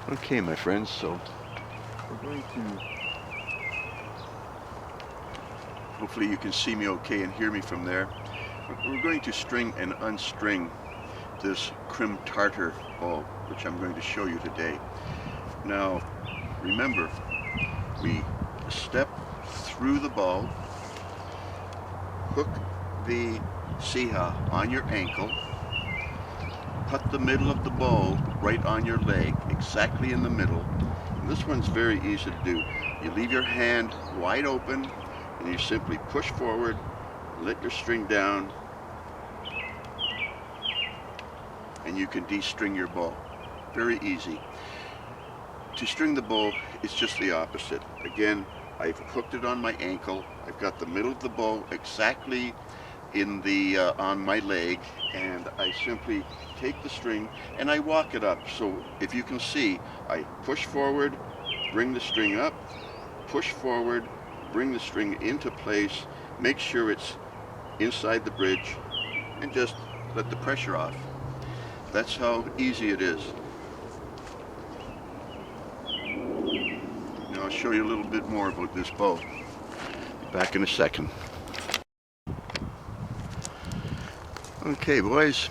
Okay, my friends, so we're going to, hopefully you can see me okay and hear me from there. We're going to string and unstring this KRIM Tartar bow, which I'm going to show you today. Now, remember, we step through the bow, hook the siha on your ankle, put the middle of the bow right on your leg, exactly in the middle. And this one's very easy to do. You leave your hand wide open and you simply push forward, let your string down, and you can de-string your bow. Very easy. To string the bow, it's just the opposite. Again, I've hooked it on my ankle. I've got the middle of the bow exactly in the on my leg, and I simply take the string and I walk it up. So if you can see, I push forward, bring the string up, push forward, bring the string into place, make sure it's inside the bridge, and just let the pressure off. That's how easy it is. Now I'll show you a little bit more about this bow. Be back in a second. Okay, boys,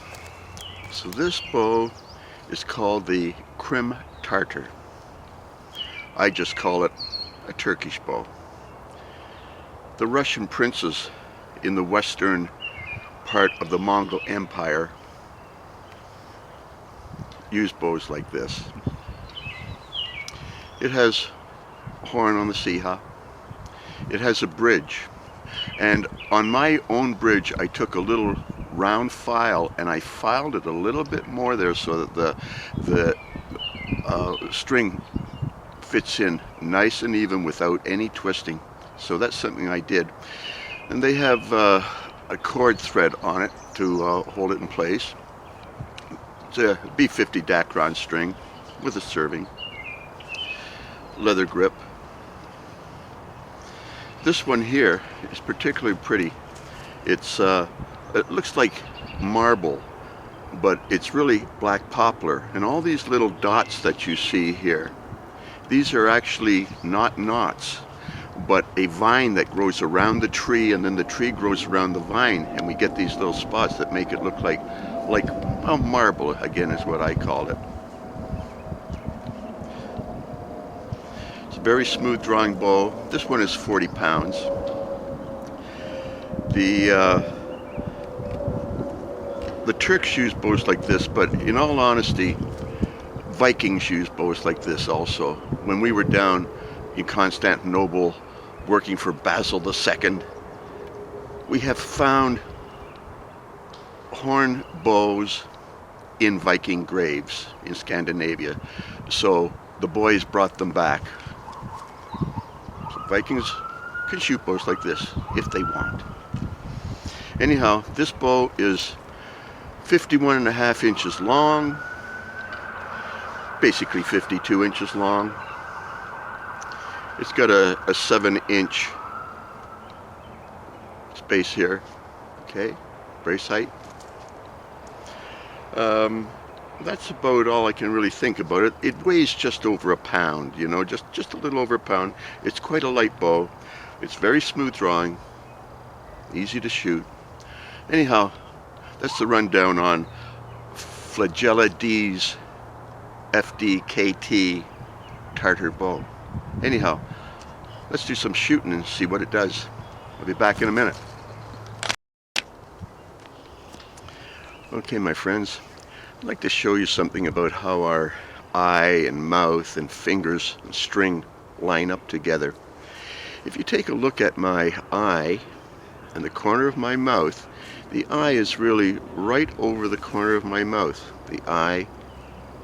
so this bow is called the KRIM Tartar. I just call it a Turkish bow. The Russian princes in the western part of the Mongol Empire used bows like this. It has a horn on the siha. It has a bridge, and on my own bridge I took a little round file and I filed it a little bit more there so that the string fits in nice and even without any twisting. So that's something I did. And they have a cord thread on it to hold it in place. It's a B50 Dacron string with a serving, leather grip. This one here is particularly pretty. It looks like marble, but it's really black poplar. And all these little dots that you see here, these are actually not knots, but a vine that grows around the tree, and then the tree grows around the vine, and we get these little spots that make it look like marble, again, is what I call it. It's a very smooth drawing bow. This one is 40 pounds. The Turks use bows like this, but in all honesty, Vikings use bows like this also. When we were down in Constantinople working for Basil II, we have found horn bows in Viking graves in Scandinavia. So the boys brought them back. So Vikings can shoot bows like this if they want. Anyhow, this bow is 51.5 inches long, basically 52 inches long. It's got a 7-inch space here, okay, brace height. That's about all I can really think about it. It weighs just over a pound, you know, just a little over a pound. It's quite a light bow. It's very smooth drawing, easy to shoot. Anyhow, that's the rundown on FLAGELLA DEI'S FDKT Tartar bow. Anyhow, let's do some shooting and see what it does. I'll be back in a minute. Okay, my friends, I'd like to show you something about how our eye and mouth and fingers and string line up together. If you take a look at my eye and the corner of my mouth, the eye is really right over the corner of my mouth. The eye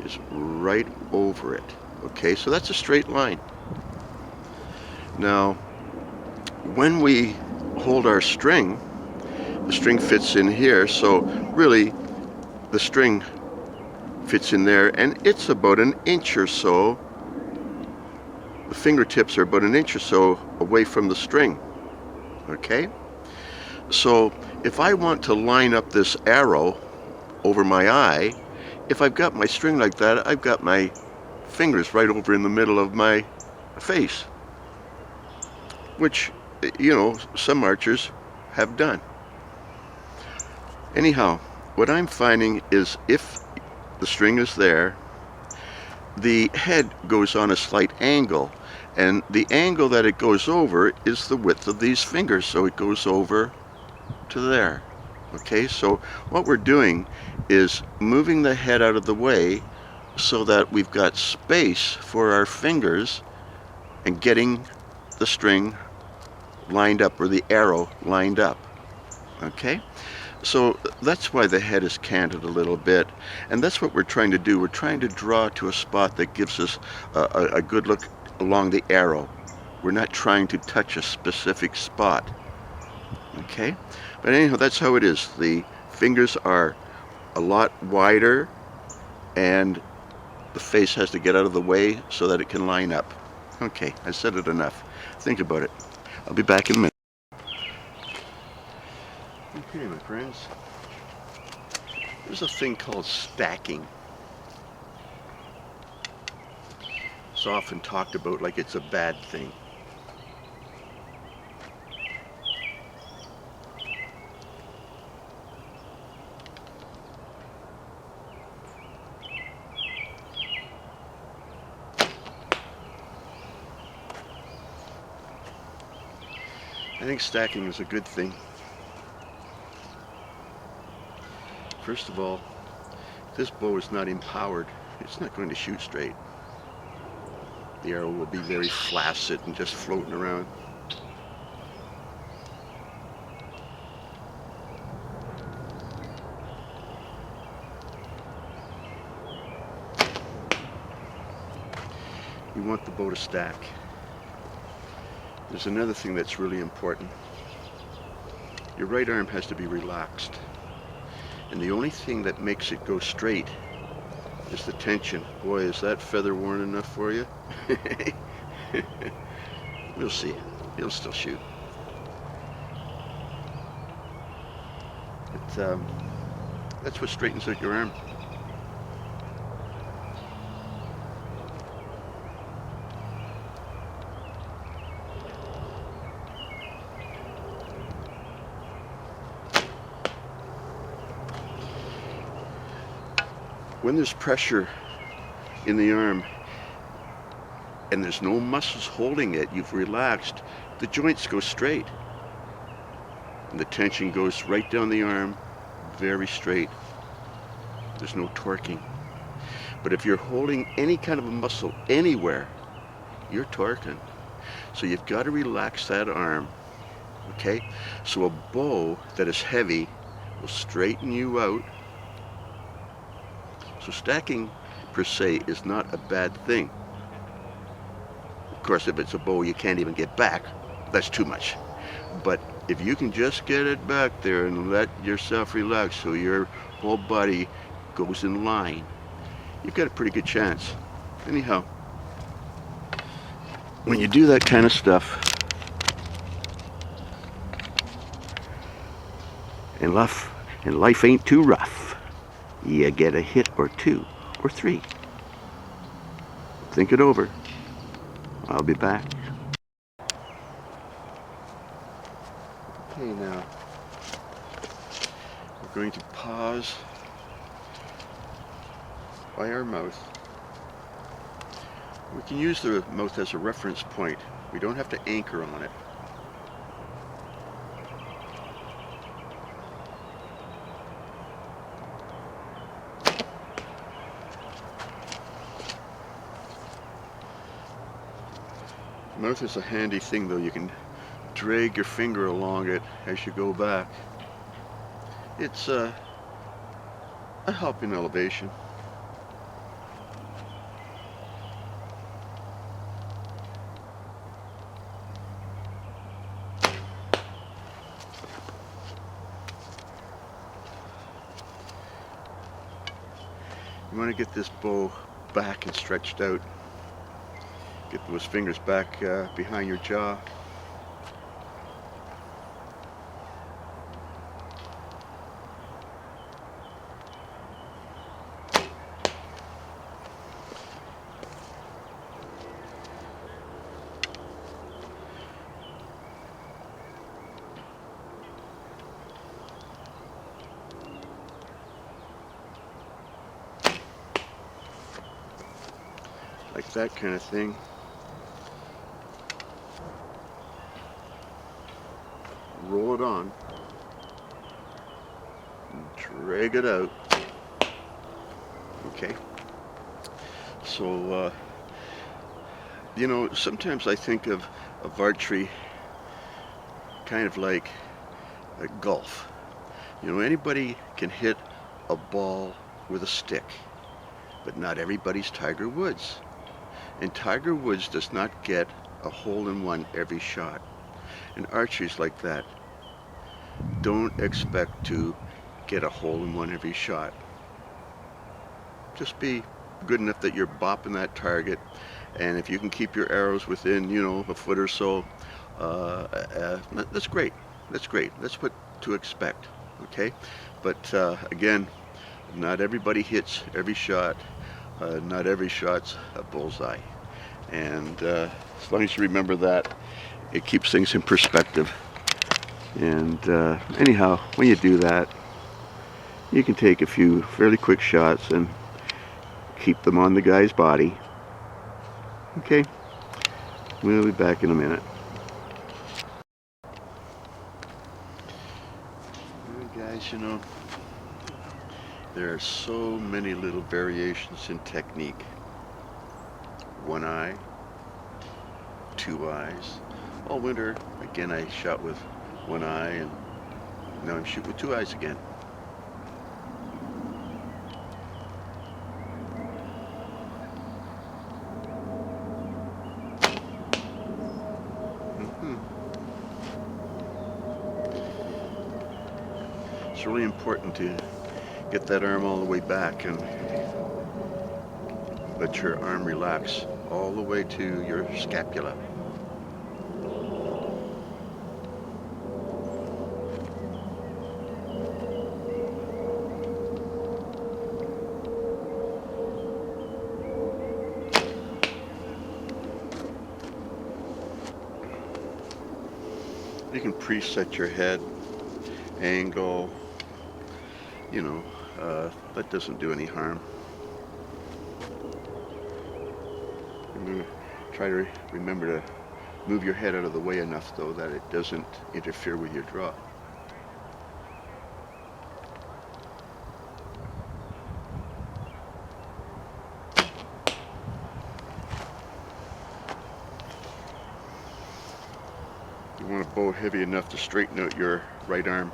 is right over it. Okay, so that's a straight line. Now, when we hold our string, the string fits in here, so really the string fits in there, and it's about an inch or so. The fingertips are about an inch or so away from the string. Okay? So if I want to line up this arrow over my eye, if I've got my string like that, I've got my fingers right over in the middle of my face, which, you know, some archers have done. Anyhow, what I'm finding is if the string is there, the head goes on a slight angle, and the angle that it goes over is the width of these fingers, so it goes over to there. Okay, so what we're doing is moving the head out of the way so that we've got space for our fingers and getting the string lined up, or the arrow lined up. Okay, so that's why the head is canted a little bit, and that's what we're trying to do. We're trying to draw to a spot that gives us a good look along the arrow. We're not trying to touch a specific spot. Okay, but anyhow, that's how it is. The fingers are a lot wider, and the face has to get out of the way so that it can line up. Okay, I said it enough. Think about it. I'll be back in a minute. Okay, my friends, there's a thing called stacking. It's often talked about like it's a bad thing. I think stacking is a good thing. First of all, if this bow is not empowered, it's not going to shoot straight. The arrow will be very flaccid and just floating around. You want the bow to stack. There's another thing that's really important. Your right arm has to be relaxed. And the only thing that makes it go straight is the tension. Boy, is that feather worn enough for you? We'll see. He'll still shoot. But that's what straightens out your arm. When there's pressure in the arm and there's no muscles holding it, you've relaxed, the joints go straight. And the tension goes right down the arm, very straight. There's no torquing. But if you're holding any kind of a muscle anywhere, you're torquing. So you've got to relax that arm, okay? So a bow that is heavy will straighten you out. So stacking, per se, is not a bad thing. Of course, if it's a bow you can't even get back, that's too much. But if you can just get it back there and let yourself relax so your whole body goes in line, you've got a pretty good chance. Anyhow, when you do that kind of stuff, and life ain't too rough, you get a hit or two or three. Think it over. I'll be back. Okay, now we're going to pause by our mouth. We can use the mouth as a reference point. We don't have to anchor on it. Mouth is a handy thing, though. You can drag your finger along it as you go back. It's a help in elevation. You want to get this bow back and stretched out. Get those fingers back behind your jaw. like that kind of thing. Roll it on, and drag it out. Okay. So, you know, sometimes I think of archery kind of like a golf. You know, anybody can hit a ball with a stick, but not everybody's Tiger Woods. And Tiger Woods does not get a hole-in-one every shot. And archery's like that. Don't expect to get a hole-in-one every shot. Just be good enough that you're bopping that target, and if you can keep your arrows within, you know, a foot or so, that's great. That's great. That's what to expect. Okay, but again, not everybody hits every shot. Not every shot's a bullseye, and as long as you remember that, it keeps things in perspective. And anyhow, when you do that, you can take a few fairly quick shots and keep them on the guy's body. Okay, we'll be back in a minute. Well, guys, you know, there are so many little variations in technique. One eye, two eyes. All winter, again, I shot with one eye, and now I'm shooting with two eyes again. It's really important to get that arm all the way back and let your arm relax all the way to your scapula. You can preset your head, angle, you know, that doesn't do any harm. Try to remember to move your head out of the way enough, though, that it doesn't interfere with your draw. You want a bow heavy enough to straighten out your right arm.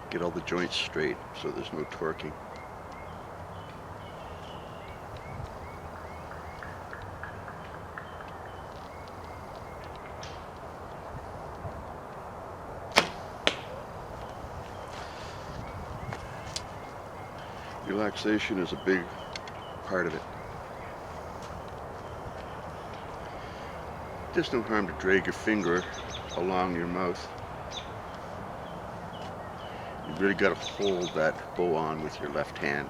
Get all the joints straight so there's no torquing. Relaxation is a big part of it. There's no harm to drag your finger along your mouth. You really got to hold that bow on with your left hand.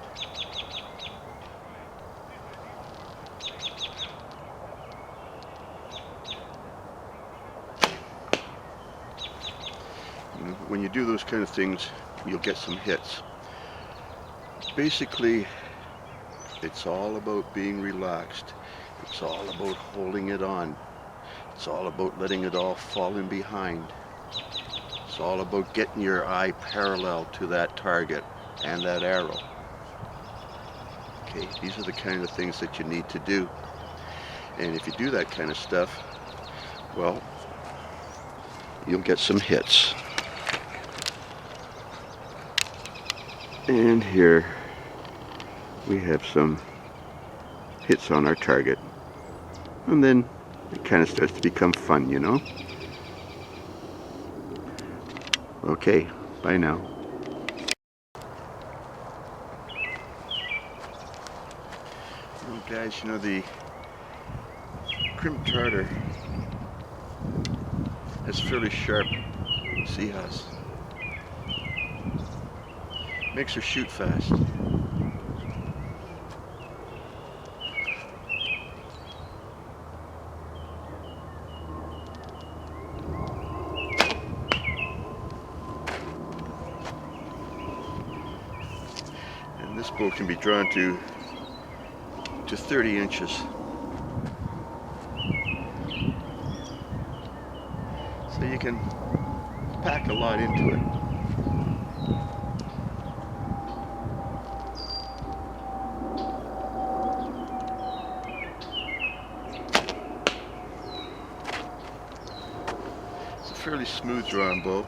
When you do those kind of things, you'll get some hits. Basically, it's all about being relaxed. It's all about holding it on. It's all about letting it all fall in behind. It's all about getting your eye parallel to that target and that arrow. Okay, these are the kind of things that you need to do. And if you do that kind of stuff, well, you'll get some hits. And here we have some hits on our target. And then it kind of starts to become fun, you know? Okay, bye now. Well, guys, you know, the KRIM Tartar has fairly sharp C-Hus. Makes her shoot fast. And this bow can be drawn to to 30 inches. So you can pack a lot into it. It's a fairly smooth drawn bow.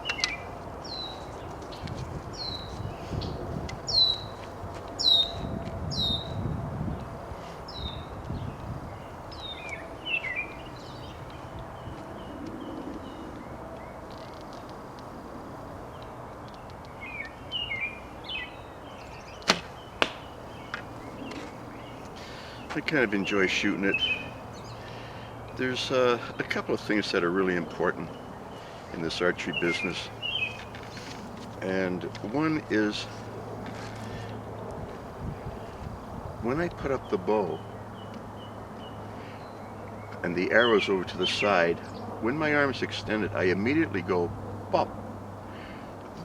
I kind of enjoy shooting it. There's a couple of things that are really important in this archery business. And one is, when I put up the bow and the arrow's over to the side, when my arm's extended, I immediately go pop.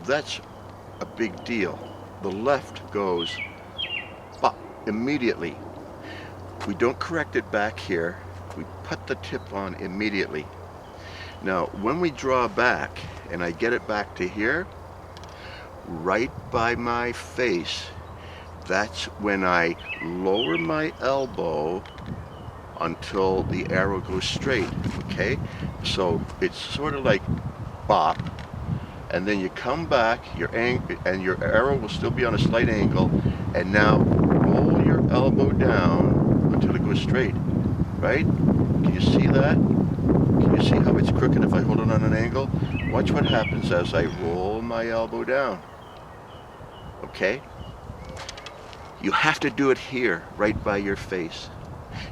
That's a big deal. The left goes pop immediately. We don't correct it back here. We put the tip on immediately. Now, when we draw back and I get it back to here, right by my face, that's when I lower my elbow until the arrow goes straight, okay? So it's sort of like bop, and then you come back, and your arrow will still be on a slight angle, and now roll your elbow down until it goes straight, right? Can you see that? Can you see how it's crooked if I hold it on an angle? Watch what happens as I roll my elbow down, okay? You have to do it here, right by your face.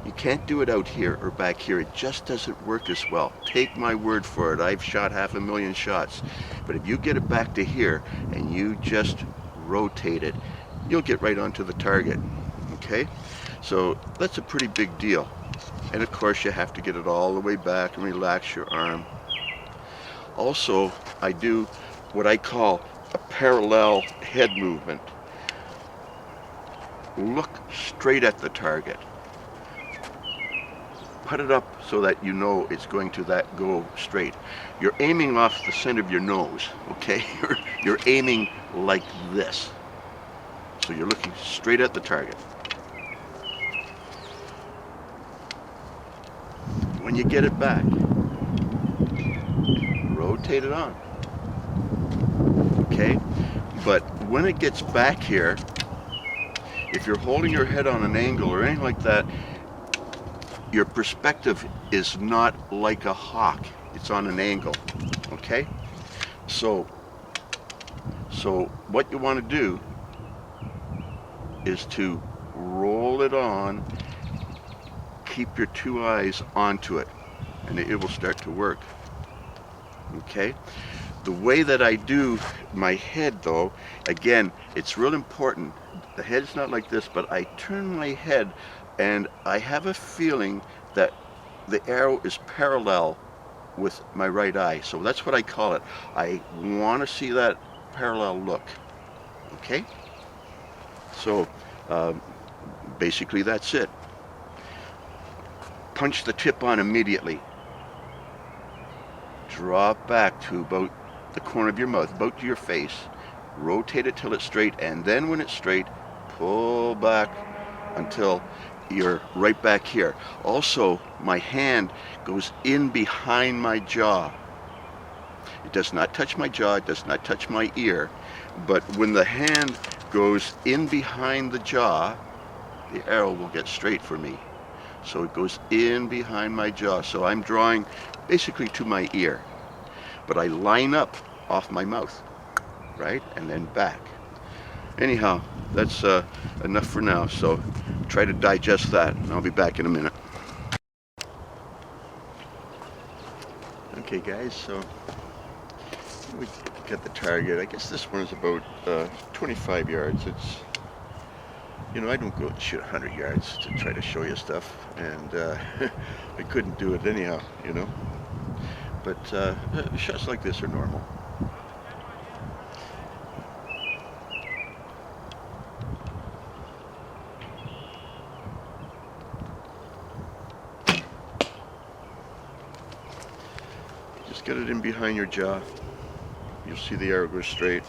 You can't do it out here or back here. It just doesn't work as well. Take my word for it. I've shot 500,000 shots. But if you get it back to here and you just rotate it, you'll get right onto the target, okay? So that's a pretty big deal. And of course you have to get it all the way back and relax your arm. Also, I do what I call a parallel head movement. Look straight at the target. Put it up so that you know it's going to go straight. You're aiming off the center of your nose, okay? You're aiming like this. So you're looking straight at the target. When you get it back, rotate it on, okay? But when it gets back here, if you're holding your head on an angle or anything like that, your perspective is not like a hawk. It's on an angle, okay? So what you want to do is to roll it on, keep your two eyes onto it, and it will start to work, okay? The way that I do my head, though, again, it's real important. The head's not like this, but I turn my head and I have a feeling that the arrow is parallel with my right eye. So that's what I call it. I want to see that parallel look, okay? So basically that's it. Punch the tip on immediately. Draw it back to about the corner of your mouth, about to your face. Rotate it till it's straight, and then when it's straight, pull back until you're right back here. Also, my hand goes in behind my jaw. It does not touch my jaw, it does not touch my ear, but when the hand goes in behind the jaw, the arrow will get straight for me. So it goes in behind my jaw. So I'm drawing basically to my ear, but I line up off my mouth, right? And then back. Anyhow, that's enough for now. So try to digest that, and I'll be back in a minute. Okay guys, so we got the target. I guess this one is about 25 yards. It's, you know, I don't go and shoot 100 yards to try to show you stuff, and I couldn't do it anyhow, you know. But shots like this are normal. Just get it in behind your jaw. You'll see the arrow go straight.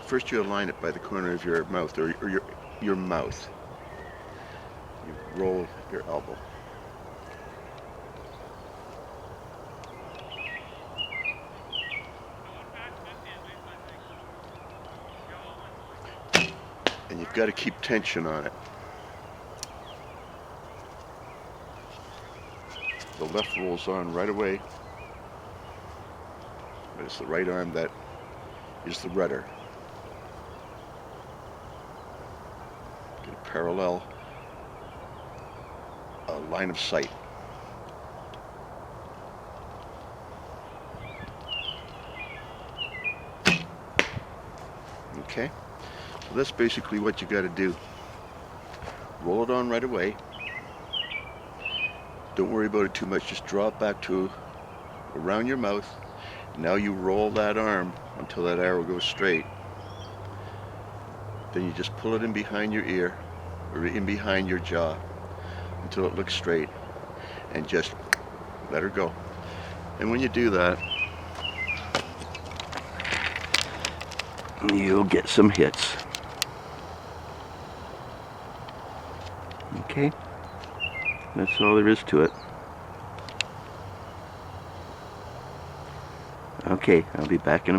First you align it by the corner of your mouth, or your mouth. You roll your elbow. And you've got to keep tension on it. The left rolls on right away, but it's the right arm that is the rudder. Get a parallel line of sight. Okay, so that's basically what you got to do. Roll it on right away. Don't worry about it too much. Just draw it back to around your mouth. Now you roll that arm until that arrow goes straight. Then you just pull it in behind your ear, or in behind your jaw, until it looks straight, and just let her go. And when you do that, you'll get some hits. Okay, that's all there is to it. Okay, I'll be back in a minute.